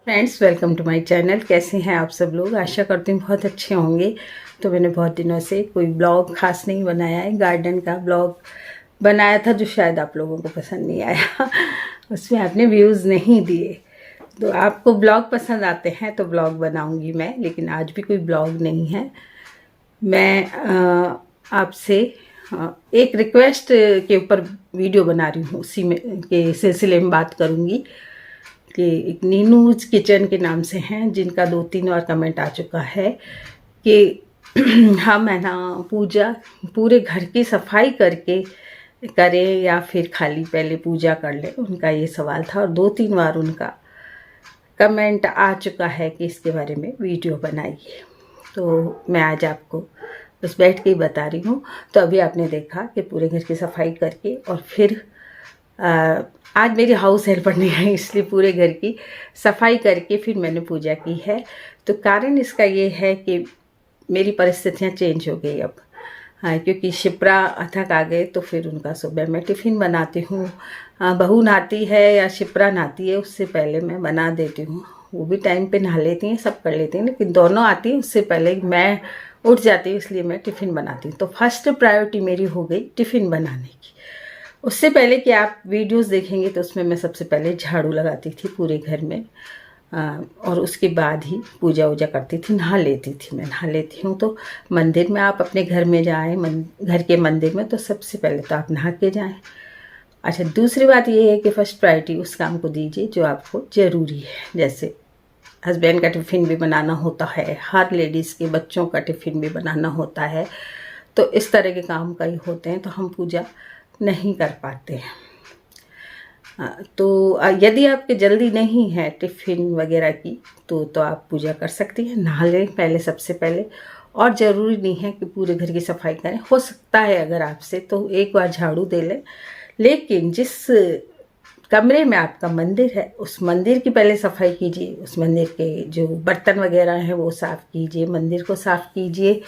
Friends, welcome to my channel. कैसे हैं आप सब लोग? आशा करती हूँ बहुत अच्छे होंगे। तो मैंने बहुत दिनों से कोई ब्लॉग खास नहीं बनाया है। गार्डन का ब्लॉग बनाया था जो शायद आप लोगों को पसंद नहीं आया उसमें आपने व्यूज़ नहीं दिए। तो आपको ब्लॉग पसंद आते हैं तो ब्लॉग बनाऊंगी मैं, लेकिन आज भी कोई ब्लॉग नहीं है। मैं आपसे एक रिक्वेस्ट के ऊपर वीडियो बना रही हूँ, उसी में के सिलसिले में बात करूँगी कि एक नीनूज किचन के नाम से हैं, जिनका 2-3 बार कमेंट आ चुका है कि हम है ना पूजा पूरे घर की सफाई करके करें या फिर खाली पहले पूजा कर लें। उनका ये सवाल था और 2-3 बार उनका कमेंट आ चुका है कि इसके बारे में वीडियो बनाइए। तो मैं आज आपको बस बैठ के ही बता रही हूँ। तो अभी आपने देखा कि पूरे घर की सफाई करके और फिर आज मेरी हाउस हेल्पर नहीं आई, इसलिए पूरे घर की सफाई करके फिर मैंने पूजा की है। तो कारण इसका ये है कि मेरी परिस्थितियाँ चेंज हो गई अब। हाँ, क्योंकि शिप्रा अथक आ गए तो फिर उनका सुबह मैं टिफ़िन बनाती हूँ। बहू नहाती है या शिप्रा नहाती है उससे पहले मैं बना देती हूँ। वो भी टाइम पे नहा लेती हैं, सब कर लेती हैं, लेकिन दोनों आती हैं उससे पहले मैं उठ जाती हूँ, इसलिए मैं टिफ़िन बनाती हूँ। तो फर्स्ट प्रायोरिटी मेरी हो गई टिफ़िन बनाने की। उससे पहले कि आप वीडियोस देखेंगे तो उसमें मैं सबसे पहले झाड़ू लगाती थी पूरे घर में, और उसके बाद ही पूजा वूजा करती थी, नहा लेती थी। मैं नहा लेती हूँ तो मंदिर में आप अपने घर में जाएं, घर के मंदिर में, तो सबसे पहले तो आप नहा के जाएं। अच्छा, दूसरी बात ये है कि फर्स्ट प्रायोरिटी उस काम को दीजिए जो आपको ज़रूरी है। जैसे हस्बैंड का टिफ़िन भी बनाना होता है, हर लेडीज़ के बच्चों का टिफ़िन भी बनाना होता है, तो इस तरह के काम कई होते हैं तो हम पूजा नहीं कर पाते हैं। तो यदि आपके जल्दी नहीं है टिफ़िन वगैरह की तो आप पूजा कर सकती हैं। नहा लें पहले सबसे पहले, और ज़रूरी नहीं है कि पूरे घर की सफाई करें। हो सकता है अगर आपसे तो एक बार झाड़ू दे लें, लेकिन जिस कमरे में आपका मंदिर है उस मंदिर की पहले सफाई कीजिए। उस मंदिर के जो बर्तन वगैरह हैं वो साफ़ कीजिए, मंदिर को साफ़ कीजिए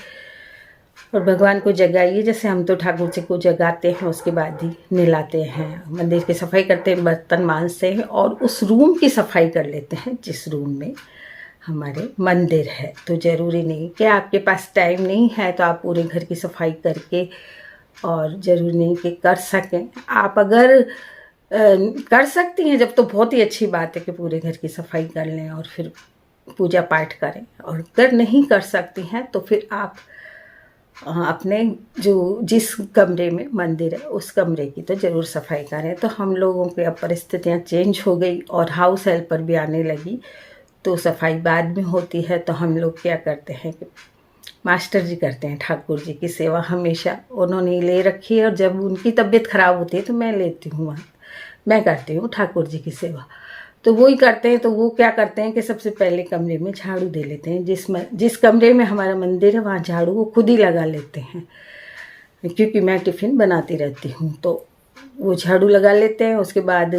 और भगवान को जगाइए। जैसे हम तो ठाकुर जी को जगाते हैं, उसके बाद ही नहलाते हैं, मंदिर की सफाई करते हैं, बर्तन मांजते हैं और उस रूम की सफाई कर लेते हैं जिस रूम में हमारे मंदिर है। तो ज़रूरी नहीं कि आपके पास टाइम नहीं है तो आप पूरे घर की सफाई करके, और ज़रूरी नहीं कि कर सकें। आप अगर कर सकती हैं जब तो बहुत ही अच्छी बात है कि पूरे घर की सफाई कर लें और फिर पूजा पाठ करें। और अगर नहीं कर सकती हैं तो फिर आप अपने जो जिस कमरे में मंदिर है उस कमरे की तो ज़रूर सफाई करें। तो हम लोगों की अब परिस्थितियाँ चेंज हो गई और हाउस हेल्पर भी आने लगी, तो सफाई बाद में होती है। तो हम लोग क्या करते हैं कि मास्टर जी करते हैं ठाकुर जी की सेवा, हमेशा उन्होंने ले रखी है। और जब उनकी तबीयत ख़राब होती है तो मैं लेती हूँ, मैं करती हूँ ठाकुर जी की सेवा। तो वो ही करते हैं। तो वो क्या करते हैं कि सबसे पहले कमरे में झाड़ू दे लेते हैं। जिस कमरे में हमारा मंदिर है वहाँ झाड़ू वो खुद ही लगा लेते हैं, क्योंकि मैं टिफ़िन बनाती रहती हूँ। तो वो झाड़ू लगा लेते हैं, उसके बाद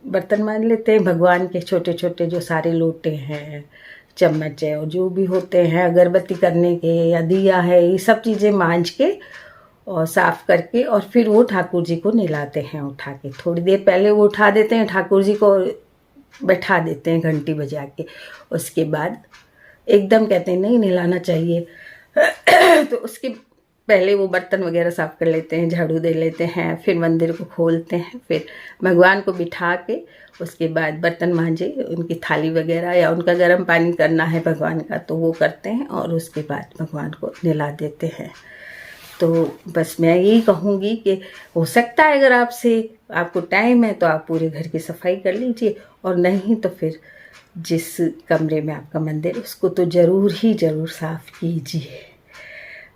बर्तन मांज लेते हैं। भगवान के छोटे छोटे जो सारे लोटे हैं, चम्मच है और जो भी होते हैं अगरबत्ती करने के या दिया है, ये सब चीज़ें मांज के और साफ़ करके, और फिर वो ठाकुर जी को नहलाते हैं। उठा के थोड़ी देर पहले वो उठा देते हैं, ठाकुर जी को बैठा देते हैं घंटी बजा के। उसके बाद एकदम कहते हैं नहीं नहलाना चाहिए तो उसके पहले वो बर्तन वगैरह साफ़ कर लेते हैं, झाड़ू दे लेते हैं, फिर मंदिर को खोलते हैं, फिर भगवान को बिठा के उसके बाद बर्तन मांजे, उनकी थाली वगैरह या उनका गर्म पानी करना है भगवान का तो वो करते हैं, और उसके बाद भगवान को नहला देते हैं। तो बस मैं यही कहूँगी कि हो सकता है अगर आपको टाइम है तो आप पूरे घर की सफाई कर लीजिए, और नहीं तो फिर जिस कमरे में आपका मंदिर उसको तो ज़रूर ही ज़रूर साफ़ कीजिए।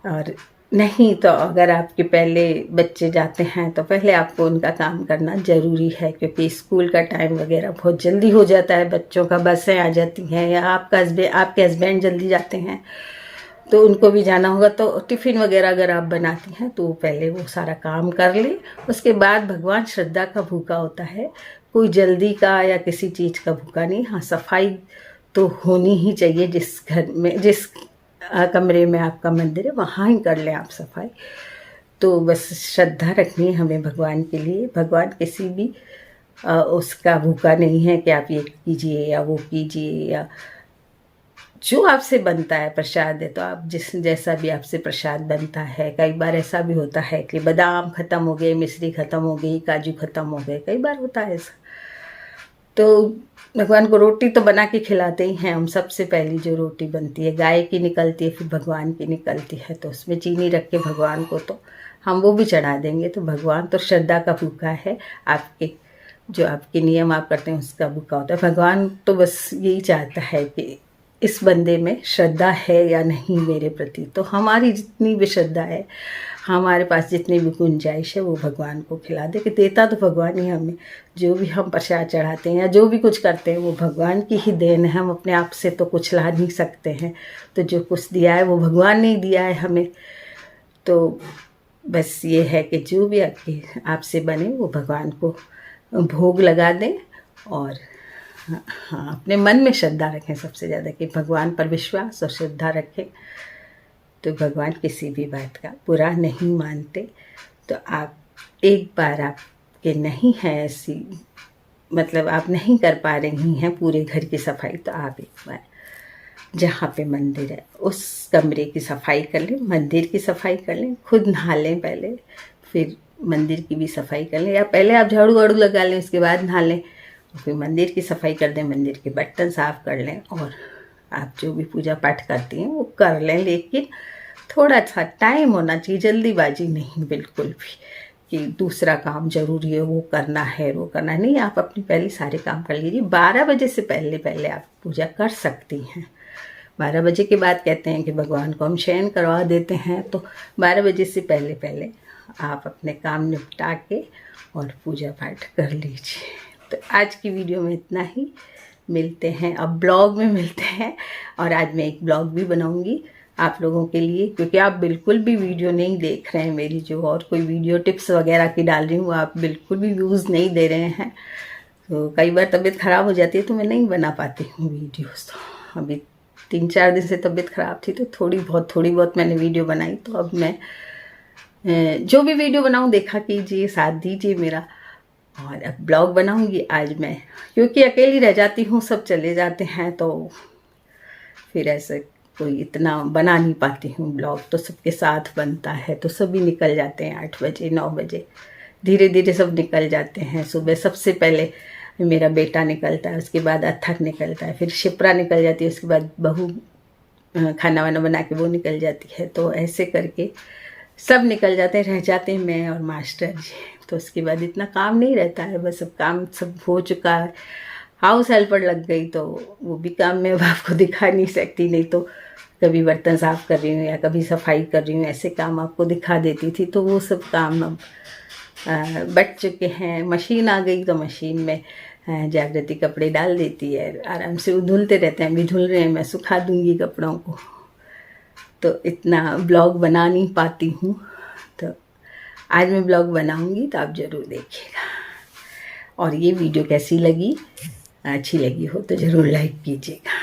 और नहीं तो अगर आपके पहले बच्चे जाते हैं तो पहले आपको उनका काम करना ज़रूरी है, क्योंकि स्कूल का टाइम वगैरह बहुत जल्दी हो जाता है बच्चों का, बसें आ जाती हैं, या आपके हस्बैंड जल्दी जाते हैं तो उनको भी जाना होगा। तो टिफ़िन वगैरह अगर आप बनाती हैं तो पहले वो सारा काम कर लें। उसके बाद भगवान श्रद्धा का भूखा होता है, कोई जल्दी का या किसी चीज़ का भूखा नहीं। हाँ, सफाई तो होनी ही चाहिए। जिस घर में जिस कमरे में आपका मंदिर है वहाँ ही कर लें आप सफाई। तो बस श्रद्धा रखनी है हमें भगवान के लिए। भगवान किसी भी उसका भूखा नहीं है कि आप ये कीजिए या वो कीजिए, या जो आपसे बनता है प्रसाद है तो आप जिस जैसा भी आपसे प्रसाद बनता है। कई बार ऐसा भी होता है कि बादाम ख़त्म हो गए, मिश्री ख़त्म हो गई, काजू ख़त्म हो गए, कई बार होता है ऐसा। तो भगवान को रोटी तो बना के खिलाते ही हैं हम। सबसे पहली जो रोटी बनती है गाय की निकलती है, फिर भगवान की निकलती है, तो उसमें चीनी रख के भगवान को तो हम वो भी चढ़ा देंगे। तो भगवान तो श्रद्धा का भूखा है, आपके जो आपके नियम आप करते हैं उसका भूखा होता है। भगवान तो बस यही चाहता है कि इस बंदे में श्रद्धा है या नहीं मेरे प्रति। तो हमारी जितनी भी श्रद्धा है, हमारे पास जितनी भी गुंजाइश है, वो भगवान को खिला दे। कि देता तो भगवान ही हमें, जो भी हम प्रसाद चढ़ाते हैं या जो भी कुछ करते हैं वो भगवान की ही देन है। हम अपने आप से तो कुछ ला नहीं सकते हैं, तो जो कुछ दिया है वो भगवान ने ही दिया है हमें। तो बस ये है कि जो भी आपसे बने वो भगवान को भोग लगा दें। और हाँ, अपने मन में श्रद्धा रखें सबसे ज़्यादा, कि भगवान पर विश्वास और श्रद्धा रखें तो भगवान किसी भी बात का बुरा नहीं मानते। तो आप एक बार आपके नहीं है ऐसी, मतलब आप नहीं कर पा रही हैं पूरे घर की सफाई, तो आप एक बार जहाँ पे मंदिर है उस कमरे की सफाई कर लें, मंदिर की सफाई कर लें, खुद नहा लें पहले, फिर मंदिर की भी सफाई कर लें, या पहले आप झाड़ू वाड़ू लगा लें उसके बाद नहा लें, फिर मंदिर की सफाई कर दें, मंदिर के बर्तन साफ़ कर लें, और आप जो भी पूजा पाठ करती हैं वो कर लें। लेकिन थोड़ा सा टाइम होना चाहिए, जल्दीबाजी नहीं बिल्कुल भी कि दूसरा काम ज़रूरी है वो करना है वो करना नहीं। आप अपनी पहले सारे काम कर लीजिए। 12 बजे से पहले पहले आप पूजा कर सकती हैं। 12 बजे के बाद कहते हैं कि भगवान को हम शयन करवा देते हैं, तो 12 बजे से पहले पहले आप अपने काम निपटा के और पूजा पाठ कर लीजिए। तो आज की वीडियो में इतना ही, मिलते हैं अब ब्लॉग में मिलते हैं। और आज मैं एक ब्लॉग भी बनाऊंगी आप लोगों के लिए, क्योंकि आप बिल्कुल भी वीडियो नहीं देख रहे हैं मेरी, जो और कोई वीडियो टिप्स वगैरह की डाल रही हूँ आप बिल्कुल भी व्यूज़ नहीं दे रहे हैं। तो कई बार तबीयत ख़राब हो जाती है तो मैं नहीं बना पाती हूँ वीडियोज़। तो अभी 3-4 दिन से तबीयत ख़राब थी तो थोड़ी बहुत मैंने वीडियो बनाई। तो अब मैं जो भी वीडियो बनाऊँ देखा कीजिए, साथ दीजिए मेरा। और अब ब्लॉग बनाऊंगी आज मैं, क्योंकि अकेली रह जाती हूँ, सब चले जाते हैं, तो फिर ऐसे कोई इतना बना नहीं पाती हूँ ब्लॉग। तो सबके साथ बनता है, तो सभी निकल जाते हैं 8 बजे 9 बजे, धीरे धीरे सब निकल जाते हैं। सुबह सबसे पहले मेरा बेटा निकलता है, उसके बाद अथक निकलता है, फिर शिप्रा निकल जाती है, उसके बाद बहू खाना वाना बना के वो निकल जाती है। तो ऐसे करके सब निकल जाते हैं, रह जाते हैं मैं और मास्टर जी। तो उसके बाद इतना काम नहीं रहता है, बस अब काम सब हो चुका है। हाउस हेल्पर लग गई तो वो भी काम मैं अब आपको दिखा नहीं सकती, नहीं तो कभी बर्तन साफ़ कर रही हूँ या कभी सफाई कर रही हूँ, ऐसे काम आपको दिखा देती थी। तो वो सब काम अब बट चुके हैं। मशीन आ गई तो मशीन में जागृति कपड़े डाल देती है, आराम से वो धुलते रहते हैं। अभी धुल रहे हैं, मैं सुखा दूँगी कपड़ों को। तो इतना ब्लॉग बना नहीं पाती हूँ, तो आज मैं ब्लॉग बनाऊंगी तो आप ज़रूर देखिएगा। और ये वीडियो कैसी लगी, अच्छी लगी हो तो ज़रूर लाइक कीजिएगा।